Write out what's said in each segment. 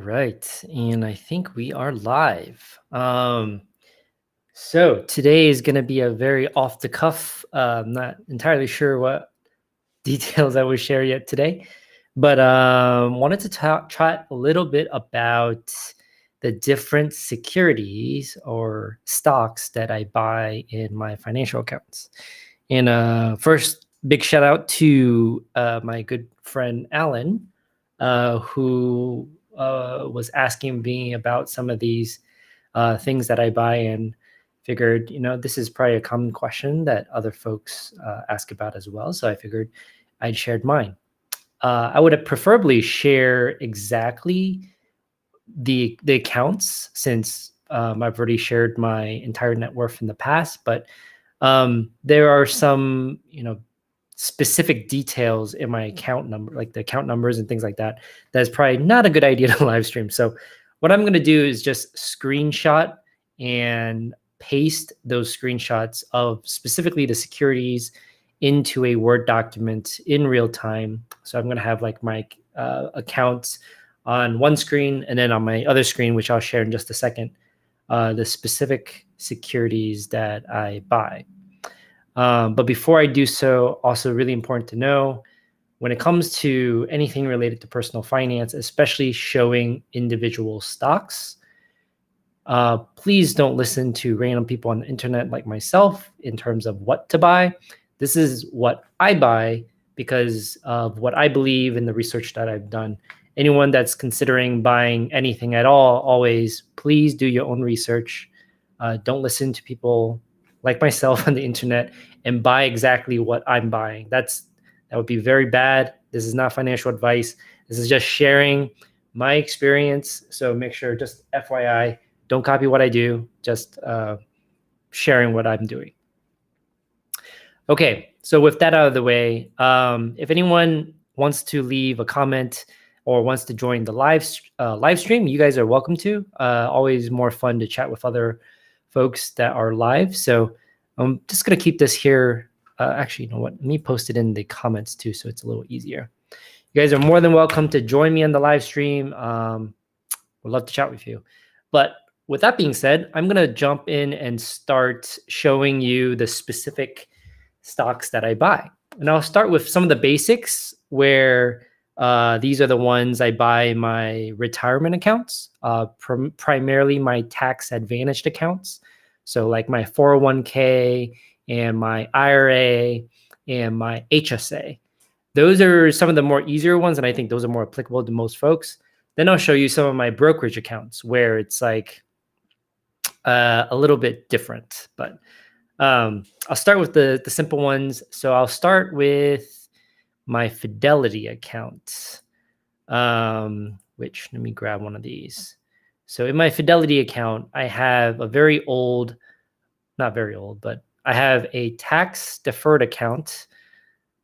right, and I think we are live. So today is going to be a very off the cuff. I'm not entirely sure what details I will share yet today, but wanted to chat a little bit about the different securities or stocks that I buy in my financial accounts. And first, big shout out to my good friend Alan, who was asking me about some of these things that I buy, and figured, this is probably a common question that other folks ask about as well. So I figured I'd shared mine. I would have preferably share exactly the accounts, since I've already shared my entire net worth in the past, but there are some, specific details in my account number, like the account numbers and things like that. That's probably not a good idea to live stream. So what I'm going to do is just screenshot and paste those screenshots of specifically the securities into a Word document in real time. So I'm going to have like my accounts on one screen, and then on my other screen, which I'll share in just a second, the specific securities that I buy. But before I do so, also really important to know, when it comes to anything related to personal finance, especially showing individual stocks, please don't listen to random people on the internet like myself in terms of what to buy. This is what I buy because of what I believe in the research that I've done. Anyone that's considering buying anything at all, always please do your own research. Don't listen to people like myself on the internet and buy exactly what I'm buying. That would be very bad. This is not financial advice. This is just sharing my experience. So make sure, just FYI, don't copy what I do, just sharing what I'm doing. Okay, so with that out of the way, if anyone wants to leave a comment or wants to join the live stream, you guys are welcome to. Always more fun to chat with other folks that are live. So I'm just going to keep this here. Actually, you know what? Let me post it in the comments too, so it's a little easier. You guys are more than welcome to join me on the live stream. Would love to chat with you. But with that being said, I'm going to jump in and start showing you the specific stocks that I buy. And I'll start with some of the basics, where these are the ones I buy in my retirement accounts, primarily my tax advantaged accounts. So like my 401k and my IRA and my HSA. Those are some of the more easier ones, and I think those are more applicable to most folks. Then I'll show you some of my brokerage accounts where it's like a little bit different. But I'll start with the simple ones. So I'll start with my Fidelity account, which, let me grab one of these. So in my Fidelity account, I have a very old, not very old, but I have a tax deferred account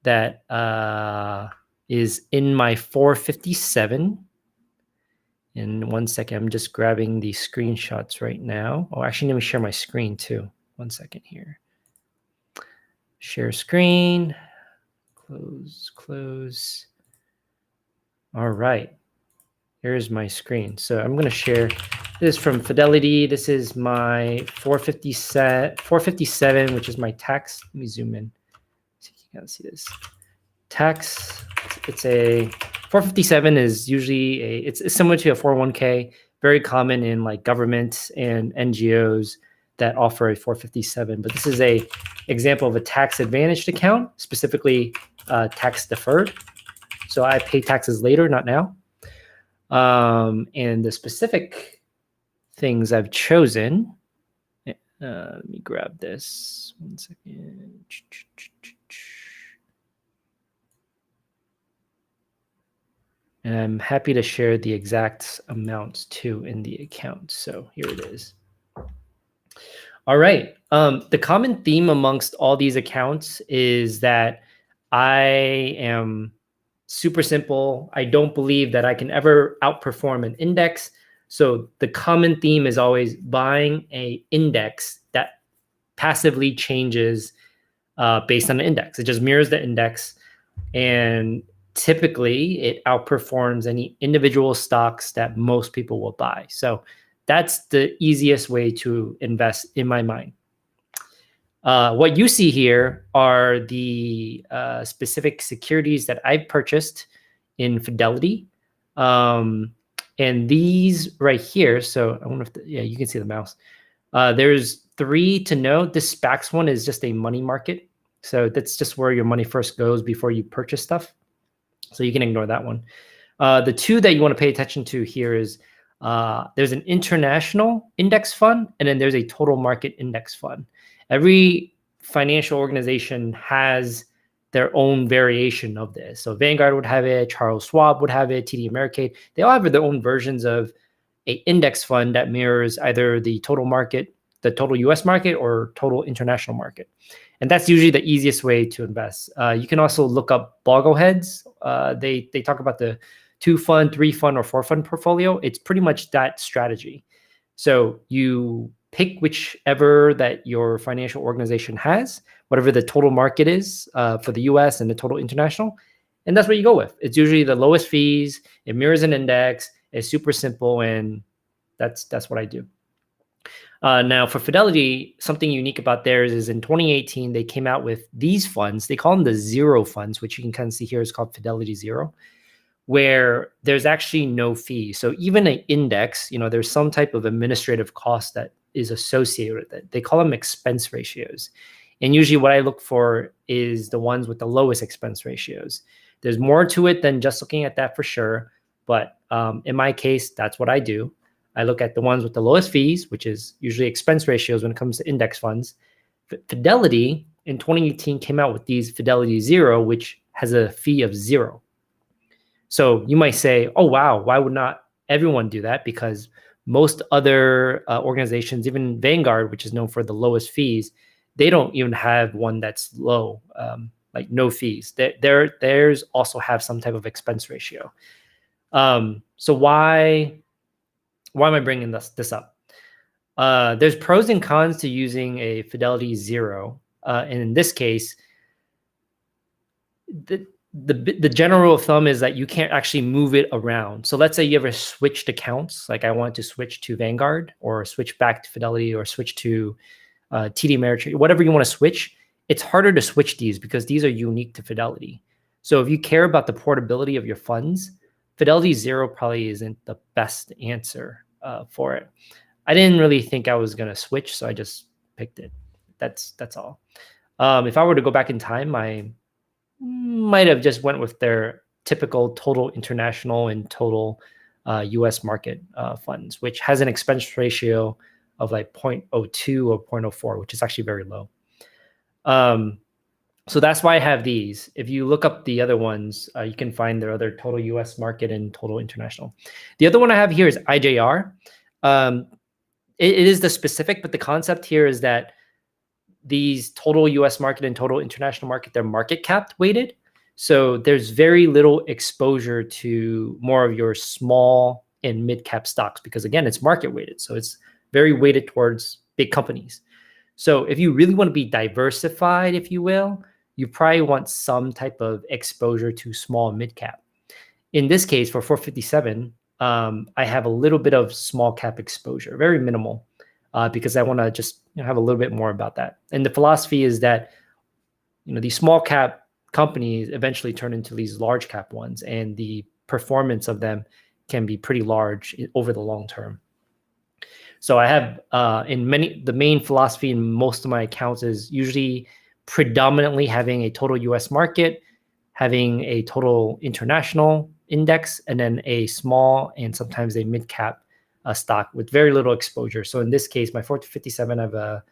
that is in my 457. In 1 second, I'm just grabbing the screenshots right now. Oh, actually, let me share my screen too. 1 second here. Share screen. Close. All right. Here's my screen. So I'm going to share this from Fidelity. This is my 457, which is my tax. Let me zoom in. See if you can see this. Tax. It's a 457 is usually it's similar to a 401k, very common in like government and NGOs that offer a 457. But this is a example of a tax advantaged account, specifically tax deferred. So I pay taxes later, not now. And the specific things I've chosen, let me grab this 1 second. And I'm happy to share the exact amounts too in the account. So here it is. All right. The common theme amongst all these accounts is that I am super simple. I don't believe that I can ever outperform an index. So the common theme is always buying an index that passively changes based on the index. It just mirrors the index. And typically it outperforms any individual stocks that most people will buy. So that's the easiest way to invest in my mind. What you see here are the specific securities that I've purchased in Fidelity. And these right here, so I wonder if, yeah, you can see the mouse. There's 3 to note. This SPACs one is just a money market. So that's just where your money first goes before you purchase stuff. So you can ignore that one. The 2 that you want to pay attention to here is there's an international index fund, and then there's a total market index fund. Every financial organization has their own variation of this. So Vanguard would have it, Charles Schwab would have it, TD Ameritrade. They all have their own versions of a index fund that mirrors either the total market, the total US market, or total international market. And that's usually the easiest way to invest. You can also look up Bogleheads. They talk about the 2-fund, 3-fund, or 4-fund portfolio. It's pretty much that strategy. So you pick whichever that your financial organization has, whatever the total market is for the US and the total international, and that's what you go with. It's usually the lowest fees. It mirrors an index. It's super simple, and that's what I do. Now for Fidelity, something unique about theirs is in 2018, they came out with these funds. They call them the zero funds, which you can kind of see here is called Fidelity Zero, where there's actually no fee. So even an index, there's some type of administrative cost that is associated with it. They call them expense ratios. And usually what I look for is the ones with the lowest expense ratios. There's more to it than just looking at that for sure. But in my case, that's what I do. I look at the ones with the lowest fees, which is usually expense ratios when it comes to index funds. Fidelity in 2018 came out with these Fidelity Zero, which has a fee of 0. So you might say, oh, wow, why would not everyone do that? Because most other organizations, even Vanguard, which is known for the lowest fees, they don't even have one that's low, like no fees. Theirs also have some type of expense ratio. So why am I bringing this up? There's pros and cons to using a Fidelity Zero. And in this case, the general rule of thumb is that you can't actually move it around. So let's say you ever switched accounts, like I want to switch to Vanguard or switch back to Fidelity or switch to TD Ameritrade, whatever you want to switch. It's harder to switch these because these are unique to Fidelity. So if you care about the portability of your funds, Fidelity Zero probably isn't the best answer for it. I didn't really think I was going to switch, so I just picked it. That's all. If I were to go back in time, I might have just went with their typical total international and total US market funds, which has an expense ratio of like 0.02 or 0.04, which is actually very low. So that's why I have these. If you look up the other ones, you can find their other total US market and total international. The other one I have here is IJR. It is the specific, but the concept here is that these total US market and total international market, they're market cap weighted. So there's very little exposure to more of your small and mid cap stocks because again, it's market weighted. So it's very weighted towards big companies. So if you really want to be diversified, if you will, you probably want some type of exposure to small and mid cap. In this case, for 457, I have a little bit of small cap exposure, very minimal, because I want to just have a little bit more about that. And the philosophy is that these small cap companies eventually turn into these large cap ones, and the performance of them can be pretty large over the long term. So I have the main philosophy in most of my accounts is usually predominantly having a total US market, having a total international index, and then a small and sometimes a mid cap stock with very little exposure. So in this case, my 457, I have a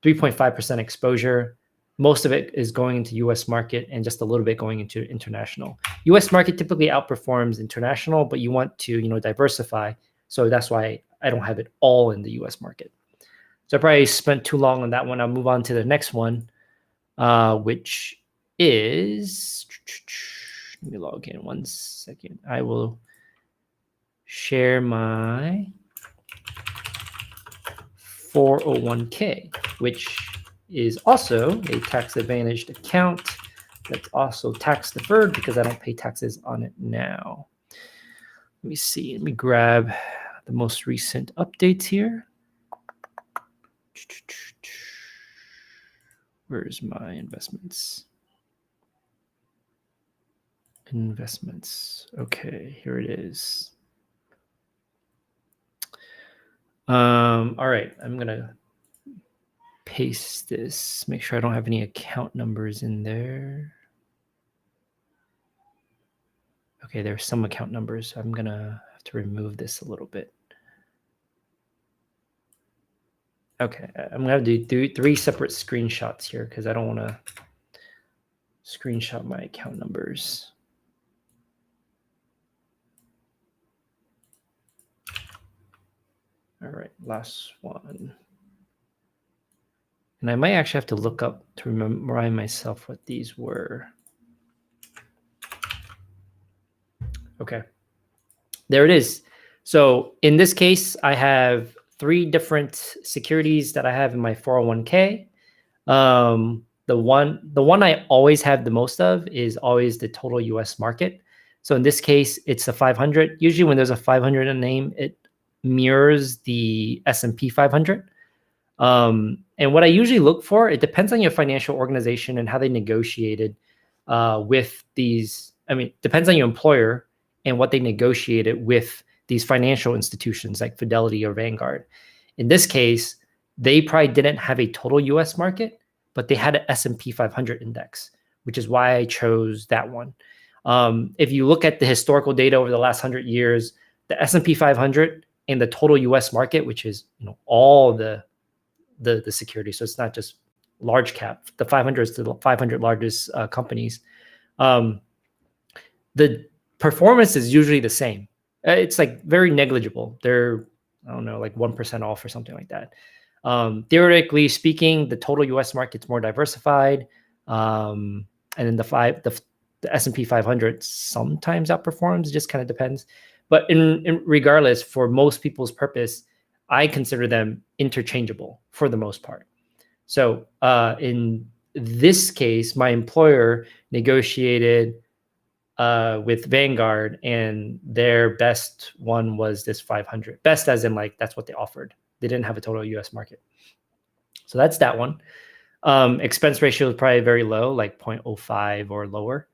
3.5% exposure. Most of it is going into US market and just a little bit going into international. US market typically outperforms international, but you want to diversify. So that's why I don't have it all in the US market. So I probably spent too long on that one. I'll move on to the next one, which is, let me log in 1 second. I will share my 401k, which is also a tax advantaged account. that's also tax deferred because I don't pay taxes on it now. Let me see. Let me grab the most recent updates here. Where's my investments? Investments. Okay, here it is. All right, I'm gonna paste this. Make sure I don't have any account numbers in there. Okay, there's some account numbers. So I'm gonna have to remove this a little bit. Okay, I'm gonna do three separate screenshots here because I don't want to screenshot my account numbers. All right, last one. And I might actually have to look up to remind myself what these were. Okay, there it is. So in this case, I have 3 different securities that I have in my 401k. The one I always have the most of is always the total US market. So in this case, it's the 500. Usually when there's a 500 in a name, it mirrors the S&P 500. And what I usually look for, it depends on your financial organization and how they negotiated with these. I mean, depends on your employer and what they negotiated with these financial institutions like Fidelity or Vanguard. In this case, they probably didn't have a total US market, but they had an S&P 500 index, which is why I chose that one. If you look at the historical data over the last 100 years, the S&P 500 and the total US market, which is all the securities, so it's not just large cap. The 500 is the 500 largest companies. The performance is usually the same. It's like very negligible. They're, I don't know, like 1% off or something like that. Theoretically speaking, the total U.S. market's more diversified, and then the S&P 500 sometimes outperforms. It just kind of depends. But in regardless, for most people's purpose, I consider them interchangeable for the most part. So in this case, my employer negotiated with Vanguard, and their best one was this 500. Best as in like that's what they offered. They didn't have a total US market. So that's that one. Expense ratio is probably very low, like 0.05 or lower.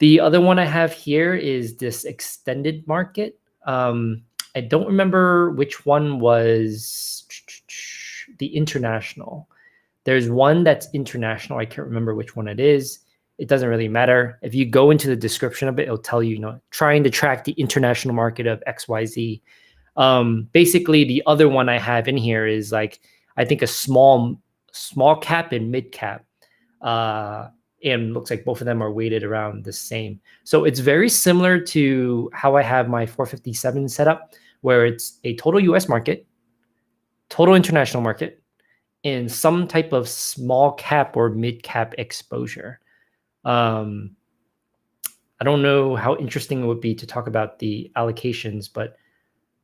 The other one I have here is this extended market. I don't remember which one was the international. There's one that's international. I can't remember which one it is. It doesn't really matter. If you go into the description of it, it'll tell you, trying to track the international market of XYZ. Basically, the other one I have in here is like, I think a small cap and mid cap. And looks like both of them are weighted around the same. So it's very similar to how I have my 457 set up, where it's a total US market, total international market, and some type of small cap or mid cap exposure. I don't know how interesting it would be to talk about the allocations, but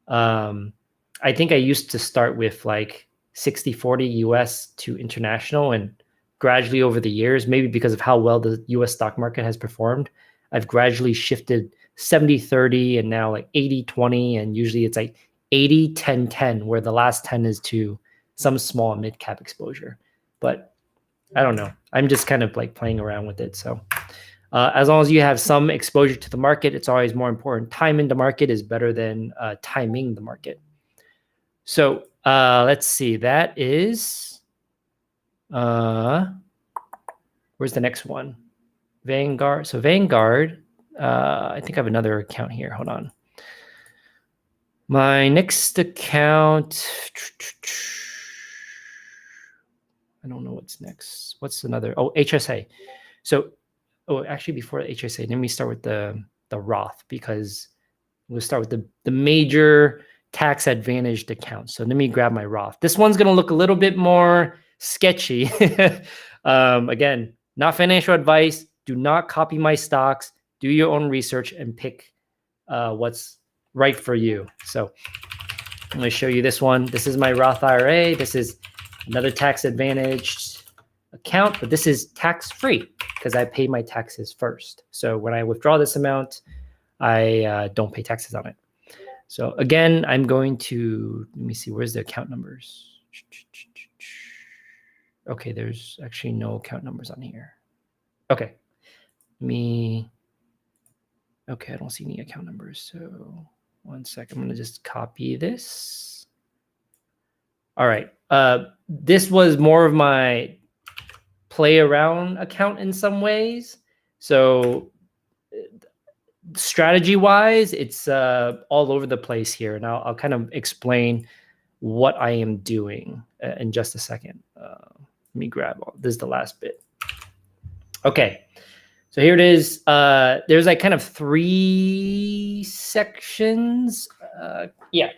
I think I used to start with like 60-40 US to international, and gradually over the years, maybe because of how well the US stock market has performed, I've gradually shifted 70-30 and now like 80-20, and usually it's like 80-10-10, where the last 10 is to some small mid cap exposure. But I don't know. I'm just kind of like playing around with it. So as long as you have some exposure to the market, it's always more important. Time in the market is better than timing the market. So let's see. That is, where's the next one? Vanguard. So Vanguard, I think I have another account here. Hold on. My next account, I don't know what's next. What's another? Oh, HSA. So, actually before the HSA, let me start with the Roth, because we'll start with the major tax advantaged account. So let me grab my Roth. This one's going to look a little bit more sketchy. Again, not financial advice. Do not copy my stocks. Do your own research and pick what's right for you. So I'm going to show you this one. This is my Roth IRA. This is another tax advantaged account, but this is tax free. because I pay my taxes first. So when I withdraw this amount, I don't pay taxes on it. So again, I'm going to, let me see, where's the account numbers? Okay, there's actually no account numbers on here. Okay, okay, I don't see any account numbers. So one sec, I'm gonna just copy this. All right, this was more of my play around account in some ways. So strategy wise, it's all over the place here. And I'll kind of explain what I am doing in just a second. Let me grab this is the last bit. Okay, so here it is. There's like kind of 3 sections. Yeah,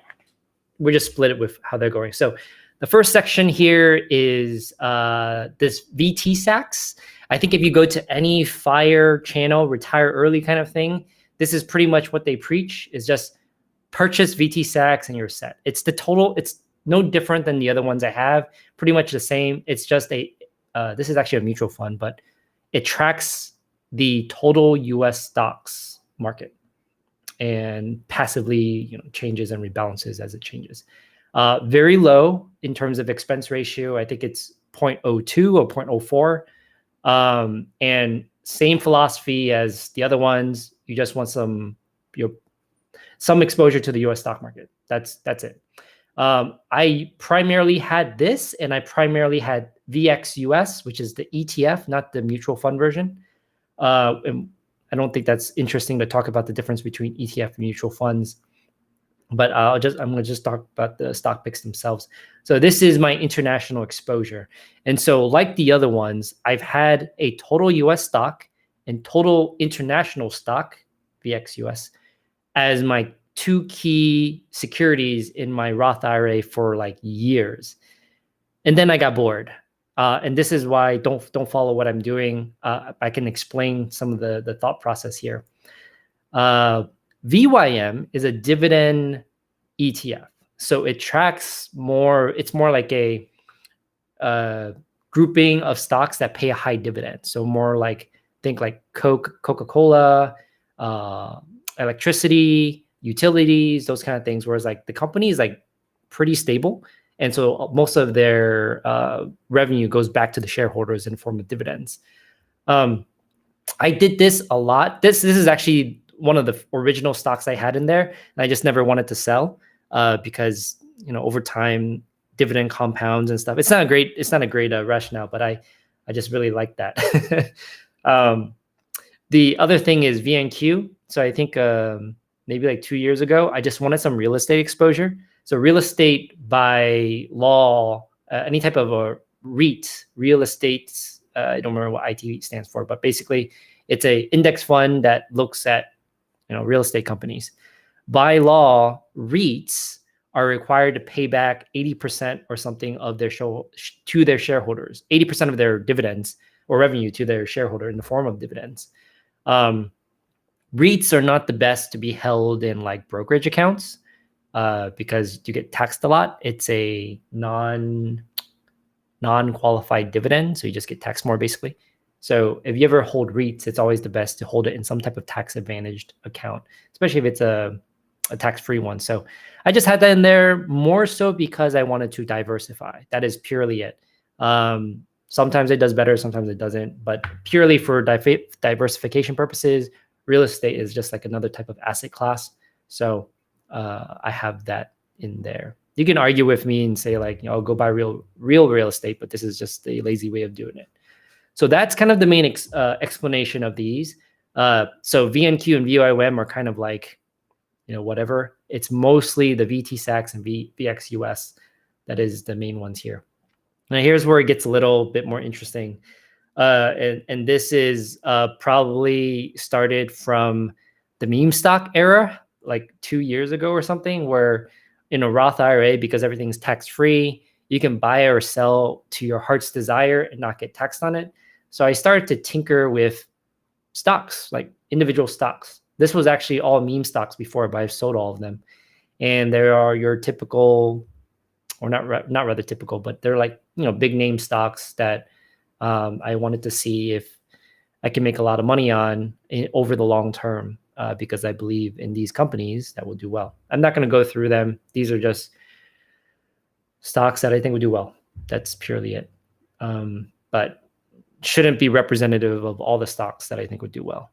we just split it with how they're going. So the first section here is this VT Sacks. I think if you go to any FIRE channel, retire early kind of thing, this is pretty much what they preach, is just purchase VT Sacks and you're set. It's no different than the other ones I have, pretty much the same. It's just this is actually a mutual fund, but it tracks the total US stocks market and passively changes and rebalances as it changes. Very low in terms of expense ratio. I think it's 0.02 or 0.04. And same philosophy as the other ones. You just want some exposure to the US stock market. That's it. I primarily had this, and I primarily had VXUS, which is the ETF, not the mutual fund version. And I don't think that's interesting to talk about the difference between ETF and mutual funds, but I'm going to just talk about the stock picks themselves. So this is my international exposure. And so like the other ones, I've had a total US stock and total international stock, VXUS, as my 2 key securities in my Roth IRA for like years. And then I got bored. And this is why don't follow what I'm doing. I can explain some of the thought process here. VYM is a dividend ETF. So it tracks more, it's more like a grouping of stocks that pay a high dividend. So more like, think like Coca-Cola, electricity, utilities, those kind of things. Whereas like the company is like pretty stable. And so most of their revenue goes back to the shareholders in the form of dividends. I did this a lot. This is actually one of the original stocks I had in there, and I just never wanted to sell because over time dividend compounds and stuff. It's not a great rationale, but I just really like that. The other thing is VNQ. So I think maybe like 2 years ago, I just wanted some real estate exposure. So real estate by law, any type of a REIT, real estate, I don't remember what IT stands for, but basically it's a index fund that looks at real estate companies. By law, REITs are required to pay back 80% or something of their to their shareholders, 80% of their dividends or revenue to their shareholder in the form of dividends. REITs are not the best to be held in like brokerage accounts because you get taxed a lot. It's a non-qualified dividend, so you just get taxed more basically. So if you ever hold REITs, it's always the best to hold it in some type of tax advantaged account, especially if it's a tax-free one. So I just had that in there more so because I wanted to diversify. That is purely it. Sometimes it does better, sometimes it doesn't, but purely for diversification purposes, real estate is just like another type of asset class. So I have that in there. You can argue with me and say like, I'll go buy real estate, but this is just a lazy way of doing it. So that's kind of the main explanation of these. So VNQ and VIM are kind of like, whatever. It's mostly the VT Sacks and VXUS that is the main ones here. Now here's where it gets a little bit more interesting. And this is probably started from the meme stock era, like 2 years ago or something, where in a Roth IRA, because everything's tax-free, you can buy or sell to your heart's desire and not get taxed on it. So I started to tinker with stocks, like individual stocks. This was actually all meme stocks before, but I've sold all of them. And there are your typical, or not rather typical, but they're like, big name stocks that I wanted to see if I can make a lot of money on over the long term because I believe in these companies that will do well. I'm not going to go through them. These are just stocks that I think would do well. That's purely it. But shouldn't be representative of all the stocks that I think would do well.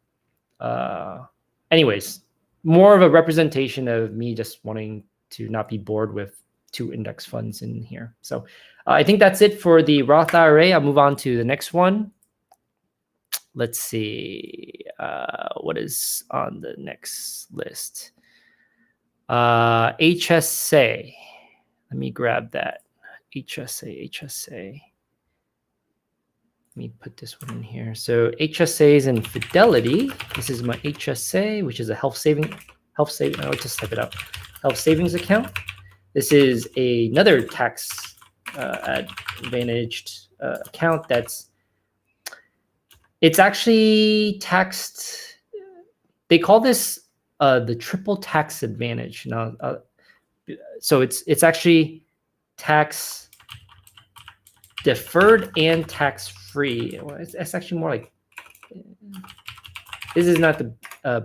Anyways, more of a representation of me just wanting to not be bored with 2 index funds in here. So I think that's it for the Roth IRA. I'll move on to the next one. Let's see what is on the next list. HSA. Let me grab that. HSA. Let me put this one in here. So HSAs and Fidelity. This is my HSA, which is a health saving. I'll just type it out. Health savings account. This is another tax advantaged account it's actually taxed. They call this the triple tax advantage. Now, so it's actually tax deferred and tax free. Well, it's actually more like, this is not the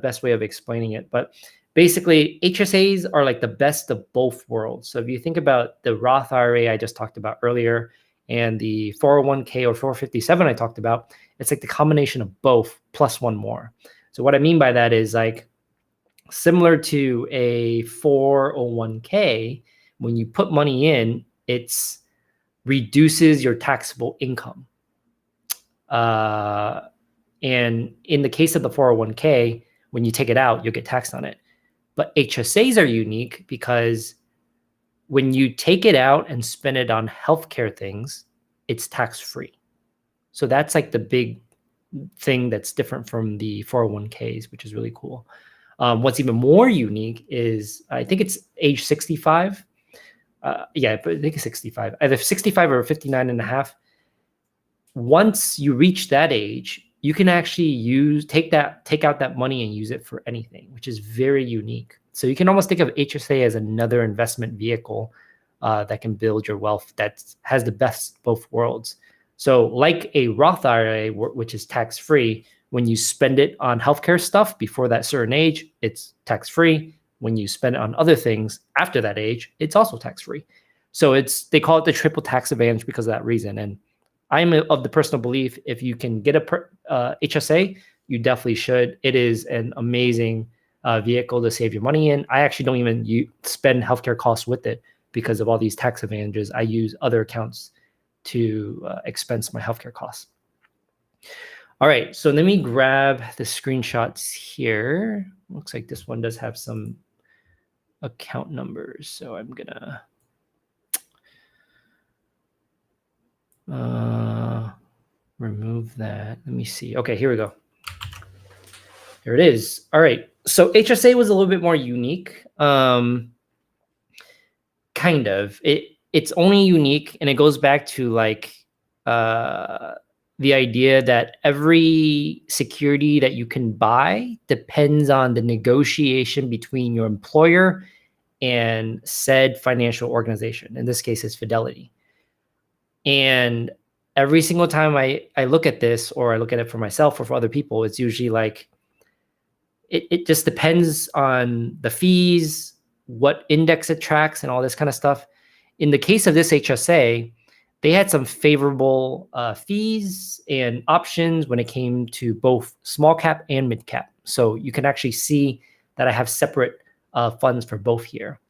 best way of explaining it, but basically HSAs are like the best of both worlds. So if you think about the Roth IRA I just talked about earlier and the 401k or 457 I talked about, it's like the combination of both plus one more. So what I mean by that is like similar to a 401k, when you put money in, it's reduces your taxable income. And in the case of the 401k, when you take it out, you'll get taxed on it. But HSAs are unique because when you take it out and spend it on healthcare things, it's tax-free. So that's like the big thing that's different from the 401ks, which is really cool. What's even more unique is, I think it's age 65. Yeah, but I think it's 65, either 65 or 59 and a half. Once you reach that age, you can actually take out that money and use it for anything, which is very unique. So you can almost think of HSA as another investment vehicle that can build your wealth that has the best of both worlds. So like a Roth IRA, which is tax-free, when you spend it on healthcare stuff before that certain age, it's tax-free. When you spend it on other things after that age, it's also tax-free. So they call it the triple tax advantage because of that reason. And I'm of the personal belief, if you can get a HSA, you definitely should. It is an amazing vehicle to save your money in. I actually don't even spend healthcare costs with it because of all these tax advantages. I use other accounts to expense my healthcare costs. All right, so let me grab the screenshots here. Looks like this one does have some account numbers, so I'm gonna remove that. Let me see. Okay, here we go. Here it is. All right, so HSA was a little bit more unique. Kind of. It's only unique, and it goes back to like the idea that every security that you can buy depends on the negotiation between your employer and said financial organization. In this case, it's Fidelity. And every single time I look at this, or I look at it for myself or for other people, it's usually like, it just depends on the fees, what index it tracks, and all this kind of stuff. In the case of this HSA, they had some favorable fees and options when it came to both small cap and mid cap. So you can actually see that I have separate funds for both here.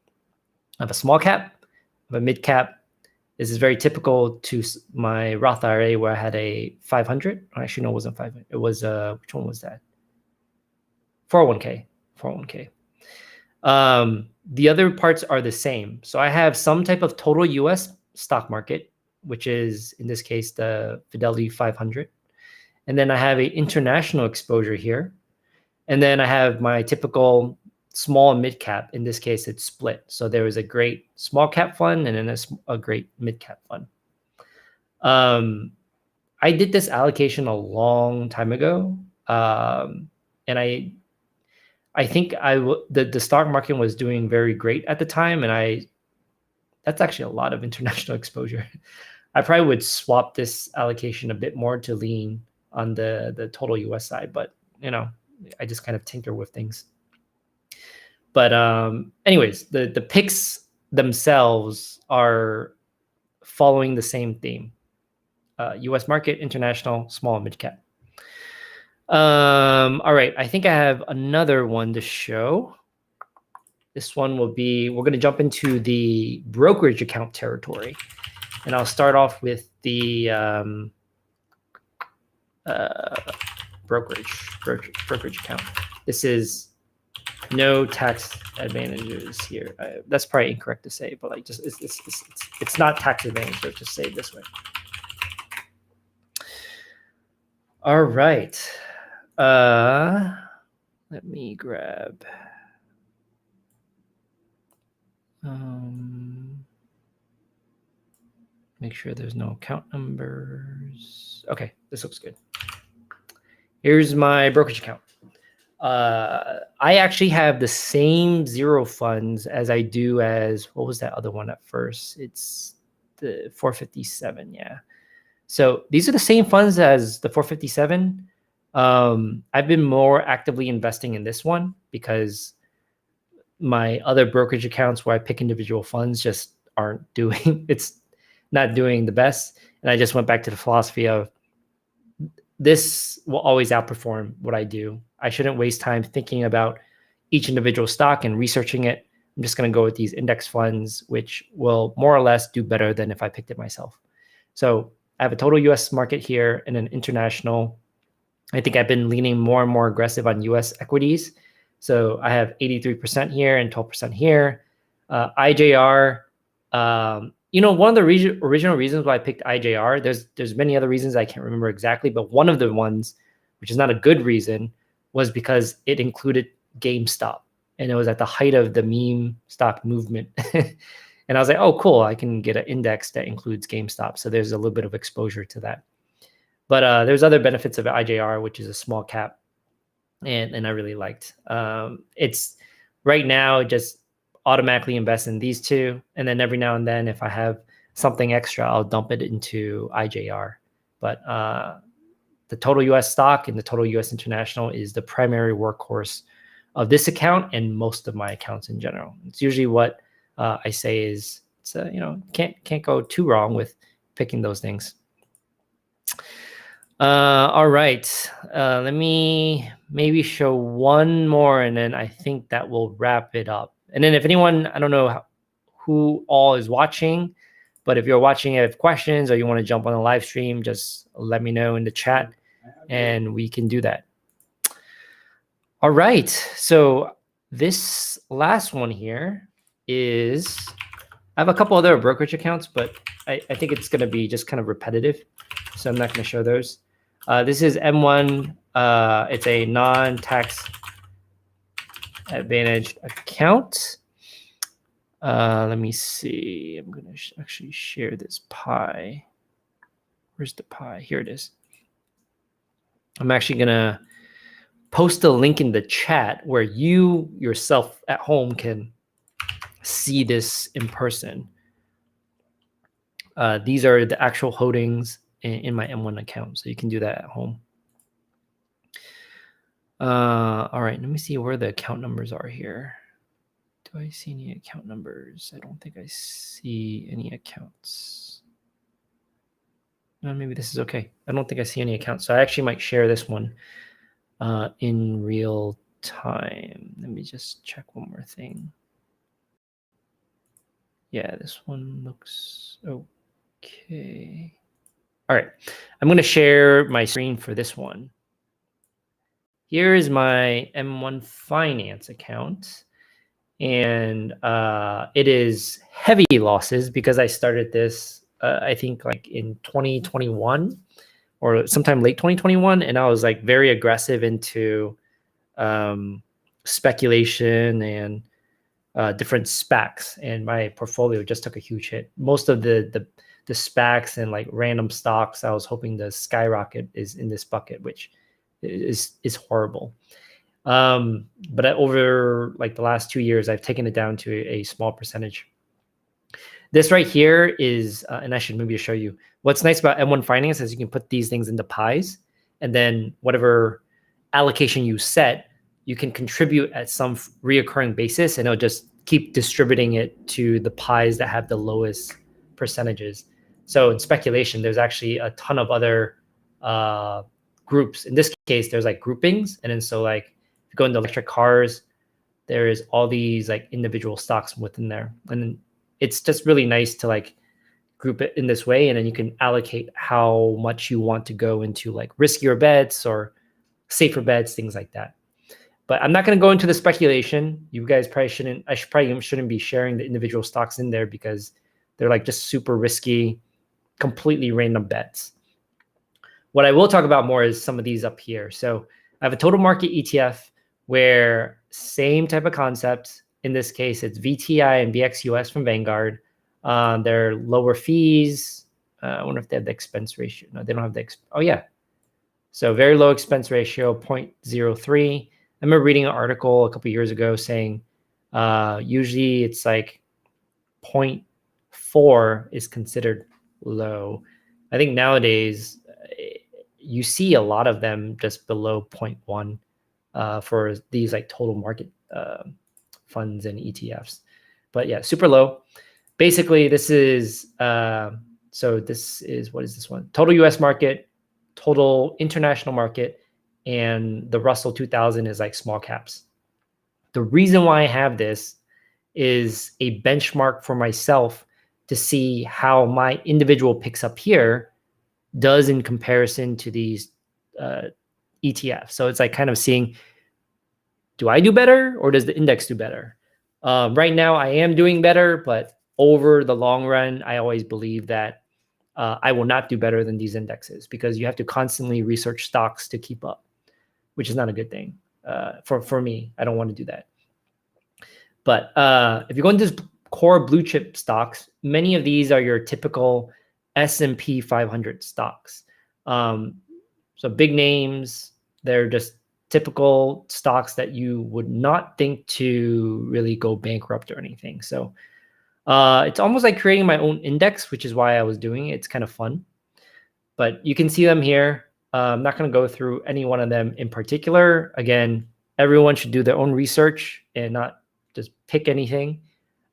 I have a small cap, I have a mid cap. This is very typical to my Roth IRA where I had a 500. Actually, no, it wasn't 500. It was, which one was that? 401k. The other parts are the same. So I have some type of total US stock market, which is in this case, the Fidelity 500. And then I have an international exposure here. And then I have my typical small and mid cap. In this case, it's split. So there is a great small cap fund and then a great mid cap fund. I did this allocation a long time ago. And I think the stock market was doing very great at the time. And that's actually a lot of international exposure. I probably would swap this allocation a bit more to lean on the total US side, but I just kind of tinker with things. But anyways, the picks themselves are following the same theme. US market, international, small and mid cap. All right, I think I have another one to show. This one will be, we're going to jump into the brokerage account territory. And I'll start off with the brokerage account. This is no tax advantages here. That's probably incorrect to say, but like it's not tax advantage. Let's just say it this way. All right. Let me grab. Make sure there's no account numbers. Okay, this looks good. Here's my brokerage account. I actually have the same zero funds as I do as, what was that other one at first? It's the 457, yeah. So these are the same funds as the 457. I've been more actively investing in this one because my other brokerage accounts where I pick individual funds just aren't doing, it's not doing the best. And I just went back to the philosophy of this will always outperform what I do. I shouldn't waste time thinking about each individual stock and researching it. I'm just going to go with these index funds, which will more or less do better than if I picked it myself. So I have a total US market here and an international. I think I've been leaning more and more aggressive on US equities. So I have 83% here and 12% here. IJR, one of the original reasons why I picked IJR, there's many other reasons I can't remember exactly, but one of the ones, which is not a good reason, was because it included GameStop. And it was at the height of the meme stock movement. And I was like, oh, cool, I can get an index that includes GameStop. So there's a little bit of exposure to that. But there's other benefits of IJR, which is a small cap. And I really liked. It's right now just automatically invest in these two. And then every now and then, if I have something extra, I'll dump it into IJR. But the total US stock and the total US international is the primary workhorse of this account and most of my accounts in general. It's usually what I say is, can't go too wrong with picking those things. All right, let me maybe show one more and then I think that will wrap it up. And then if anyone, I don't know who all is watching, but if you're watching and have questions or you want to jump on a live stream, just let me know in the chat and we can do that. All right, so this last one here is, I have a couple other brokerage accounts, but I think it's going to be just kind of repetitive, so I'm not going to show those. This is M1. It's a non-tax advantaged account. Let me see. I'm going to actually share this pie. Where's the pie? Here it is. I'm actually going to post a link in the chat where you yourself at home can see this in person. These are the actual holdings in my M1 account, so you can do that at home. All right, let me see where the account numbers are here. Do I see any account numbers? I don't think I see any accounts. No, maybe this is okay. I don't think I see any accounts, so I actually might share this one in real time. Let me just check one more thing. Yeah, this one looks okay. All right, I'm going to share my screen for this one. Here is my M1 Finance account, and it is heavy losses because I started this, I think like in 2021 or sometime late 2021, and I was like very aggressive into speculation and different SPACs, and my portfolio just took a huge hit. Most of the SPACs and like random stocks I was hoping to skyrocket is in this bucket, which is horrible. But over like the last 2 years, I've taken it down to a small percentage. This right here is, and I should maybe show you, what's nice about M1 Finance is you can put these things into pies. and then whatever allocation you set, you can contribute at some reoccurring basis, and it'll just keep distributing it to the pies that have the lowest percentages. So in speculation, there's actually a ton of other groups. In this case, there's like groupings, and then so like if you go into electric cars, there is all these like individual stocks within there, and it's just really nice to like group it in this way, and then you can allocate how much you want to go into like riskier bets or safer bets, things like that. But I'm not going to go into the speculation. You guys probably shouldn't. I probably shouldn't be sharing the individual stocks in there because they're like just super risky, completely random bets. What I will talk about more is some of these up here. So I have a total market ETF where same type of concept. In this case, it's VTI and BXUS from Vanguard. They're lower fees. I wonder if they have the expense ratio. No, they don't have the. Oh yeah. So very low expense ratio, 0.03. I remember reading an article a couple of years ago saying usually it's like 0.4 is considered low. I think nowadays you see a lot of them just below 0.1 for these like total market funds and ETFs. But yeah, super low. Basically, this is so this is, what is this one? Total US market, total international market, and the Russell 2000 is like small caps. The reason why I have this is a benchmark for myself to see how my individual picks up here does in comparison to these ETFs. So it's like kind of seeing, do I do better or does the index do better? Right now I am doing better, but over the long run, I always believe that I will not do better than these indexes because you have to constantly research stocks to keep up, which is not a good thing for me. I don't want to do that. But if you go into core blue chip stocks, many of these are your typical S&P 500 stocks. So big names, they're just typical stocks that you would not think to really go bankrupt or anything. So it's almost like creating my own index, which is why I was doing it. It's kind of fun. But you can see them here. I'm not going to go through any one of them in particular. Again, everyone should do their own research and not just pick anything.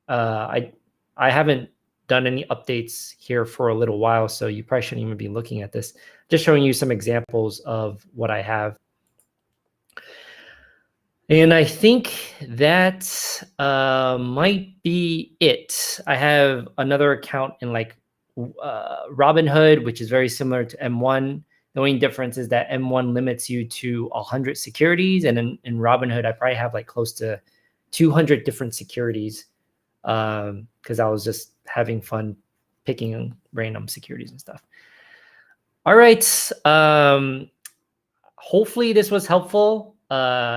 I haven't done any updates here for a little while, so you probably shouldn't even be looking at this. Just showing you some examples of what I have. And I think that might be it. I have another account in like Robinhood, which is very similar to M1. The only difference is that M1 limits you to 100 securities, and in Robinhood, I probably have like close to 200 different securities because I was just having fun picking random securities and stuff. All right. Hopefully this was helpful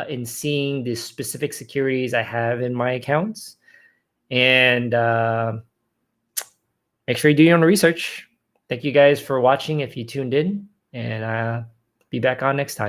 in seeing the specific securities I have in my accounts. And make sure you do your own research. Thank you guys for watching if you tuned in, and be back on next time.